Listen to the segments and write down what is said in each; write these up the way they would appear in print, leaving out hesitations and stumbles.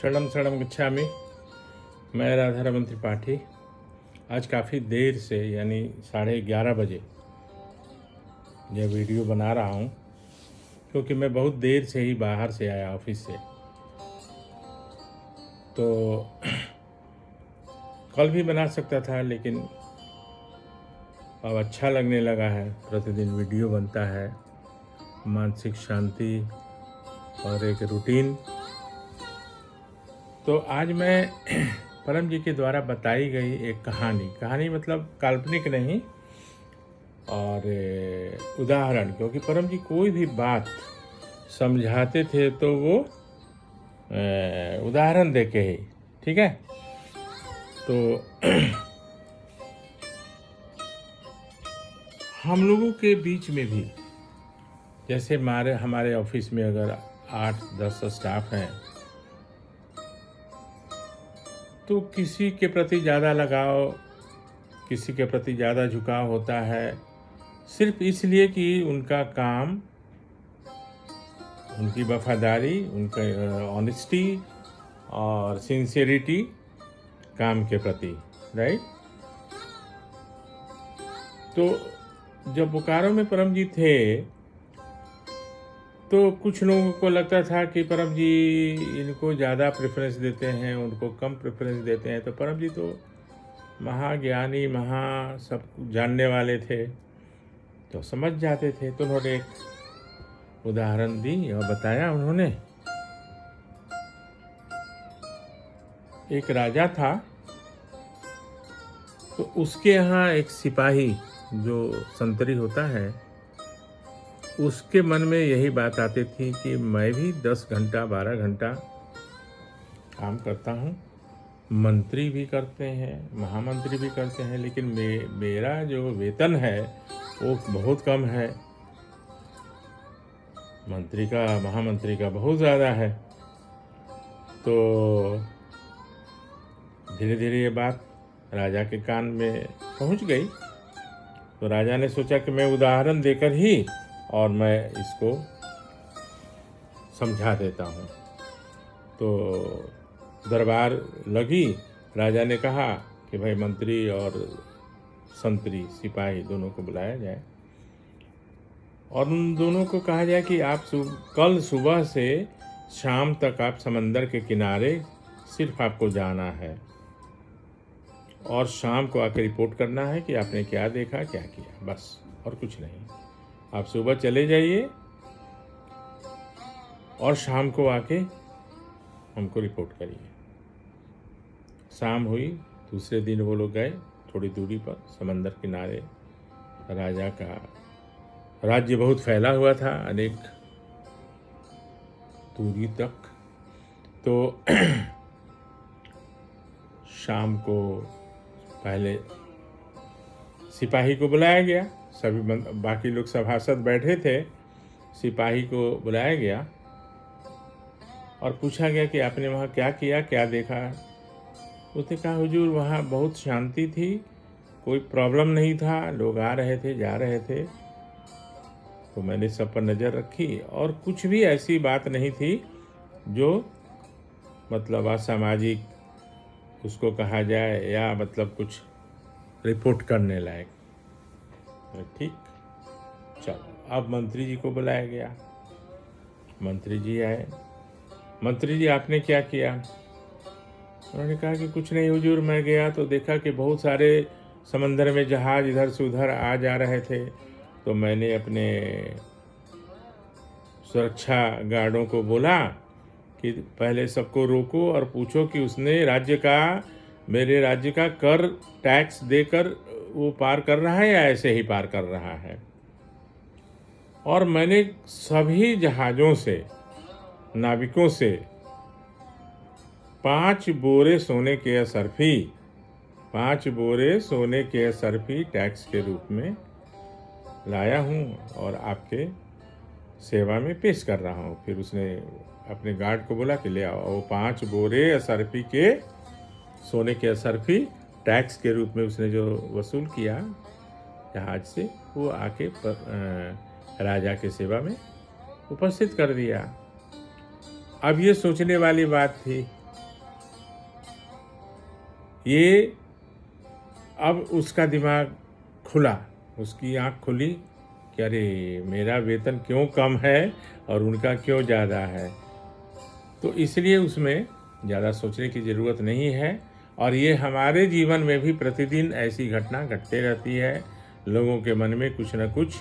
शरणम शरणम गच्छामि। मैं राधारमण त्रिपाठी आज काफ़ी देर से यानी 11:30 बजे यह वीडियो बना रहा हूँ, क्योंकि मैं बहुत देर से ही बाहर से आया ऑफिस से। तो कल भी बना सकता था, लेकिन अब अच्छा लगने लगा है। प्रतिदिन वीडियो बनता है, मानसिक शांति और एक रूटीन। तो आज मैं परम जी के द्वारा बताई गई एक कहानी मतलब काल्पनिक नहीं और उदाहरण, क्योंकि परम जी कोई भी बात समझाते थे तो वो उदाहरण दे के ही, ठीक है। तो हम लोगों के बीच में भी, जैसे हमारे ऑफिस में अगर 8-10 स्टाफ हैं, तो किसी के प्रति ज़्यादा लगाव, किसी के प्रति ज़्यादा झुकाव होता है, सिर्फ इसलिए कि उनका काम, उनकी वफादारी, उनका ऑनेस्टी और सिंसियरिटी काम के प्रति, राइट। तो जब बोकारो में परम जी थे तो कुछ लोगों को लगता था कि परम जी इनको ज़्यादा प्रेफरेंस देते हैं, उनको कम प्रेफरेंस देते हैं। तो परम जी तो महाज्ञानी, सब जानने वाले थे, तो समझ जाते थे। तो उन्होंने एक उदाहरण दी और बताया। उन्होंने, एक राजा था, तो उसके यहाँ एक सिपाही जो संतरी होता है, उसके मन में यही बात आती थी कि मैं भी 10 घंटा 12 घंटा काम करता हूँ, मंत्री भी करते हैं, महामंत्री भी करते हैं, लेकिन मेरा जो वेतन है वो बहुत कम है, मंत्री का महामंत्री का बहुत ज़्यादा है। तो धीरे धीरे ये बात राजा के कान में पहुंच गई। तो राजा ने सोचा कि मैं उदाहरण देकर ही और मैं इसको समझा देता हूँ। तो दरबार लगी। राजा ने कहा कि भाई मंत्री और संतरी सिपाही दोनों को बुलाया जाए और उन दोनों को कहा जाए कि आप कल सुबह से शाम तक आप समंदर के किनारे सिर्फ आपको जाना है और शाम को आकर रिपोर्ट करना है कि आपने क्या देखा, क्या किया, बस, और कुछ नहीं। आप सुबह चले जाइए और शाम को आके हमको रिपोर्ट करिए। शाम हुई, दूसरे दिन वो लोग गए थोड़ी दूरी पर समंदर किनारे। राजा का राज्य बहुत फैला हुआ था, अनेक दूरी तक। तो शाम को पहले सिपाही को बुलाया गया। सभी बाकी लोग सभासद बैठे थे, सिपाही को बुलाया गया और पूछा गया कि आपने वहाँ क्या किया, क्या देखा। उसने कहा, हुजूर वहाँ बहुत शांति थी, कोई प्रॉब्लम नहीं था, लोग आ रहे थे जा रहे थे, तो मैंने सब पर नज़र रखी और कुछ भी ऐसी बात नहीं थी जो मतलब असामाजिक उसको कहा जाए या मतलब कुछ रिपोर्ट करने लायक। ठीक, चलो अब मंत्री जी को बुलाया गया। मंत्री जी आए। मंत्री जी, आपने क्या किया? उन्होंने कहा कि कुछ नहीं हुजूर, मैं गया तो देखा कि बहुत सारे समंदर में जहाज़ इधर से उधर आ जा रहे थे, तो मैंने अपने सुरक्षा गार्डों को बोला कि पहले सबको रोको और पूछो कि उसने मेरे राज्य का कर टैक्स देकर वो पार कर रहा है या ऐसे ही पार कर रहा है। और मैंने सभी जहाज़ों से, नाविकों से 5 बोरे सोने के असरफी टैक्स के रूप में लाया हूँ और आपके सेवा में पेश कर रहा हूँ। फिर उसने अपने गार्ड को बोला कि ले आओ, वो 5 बोरे सोने के असरफी टैक्स के रूप में उसने जो वसूल किया जहाज से, वो आके राजा के सेवा में उपस्थित कर दिया। अब ये सोचने वाली बात थी ये अब उसका दिमाग खुला, उसकी आँख खुली कि अरे मेरा वेतन क्यों कम है और उनका क्यों ज़्यादा है। तो इसलिए उसमें ज़्यादा सोचने की ज़रूरत नहीं है। और ये हमारे जीवन में भी प्रतिदिन ऐसी घटना घटते रहती है। लोगों के मन में कुछ न कुछ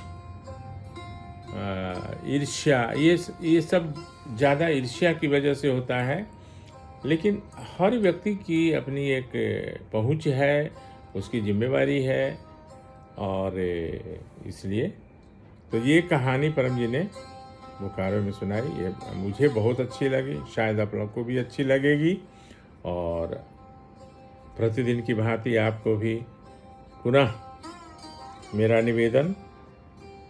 ईर्ष्या, ये सब ज़्यादा ईर्ष्या की वजह से होता है। लेकिन हर व्यक्ति की अपनी एक पहुँच है, उसकी जिम्मेवारी है। और इसलिए तो ये कहानी परम जी ने बोकारो में सुनाई, ये मुझे बहुत अच्छी लगी, शायद आप लोग को भी अच्छी लगेगी। और प्रतिदिन की भांति आपको भी पुनः मेरा निवेदन,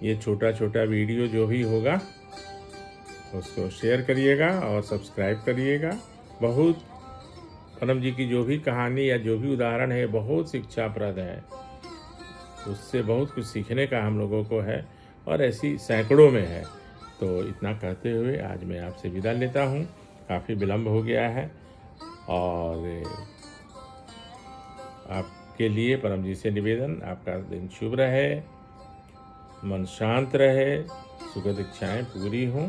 ये छोटा छोटा वीडियो जो भी होगा उसको शेयर करिएगा और सब्सक्राइब करिएगा। बहुत परम जी की जो भी कहानी या जो भी उदाहरण है बहुत शिक्षाप्रद है, उससे बहुत कुछ सीखने का हम लोगों को है और ऐसी सैकड़ों में है। तो इतना कहते हुए आज मैं आपसे विदा लेता हूँ, काफ़ी विलम्ब हो गया है। और आपके लिए परम जी से निवेदन, आपका दिन शुभ रहे, मन शांत रहे, सुखद इच्छाएँ पूरी हों।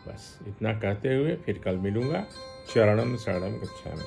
बस इतना कहते हुए फिर कल मिलूँगा। चरणम शरणम गच्छामि।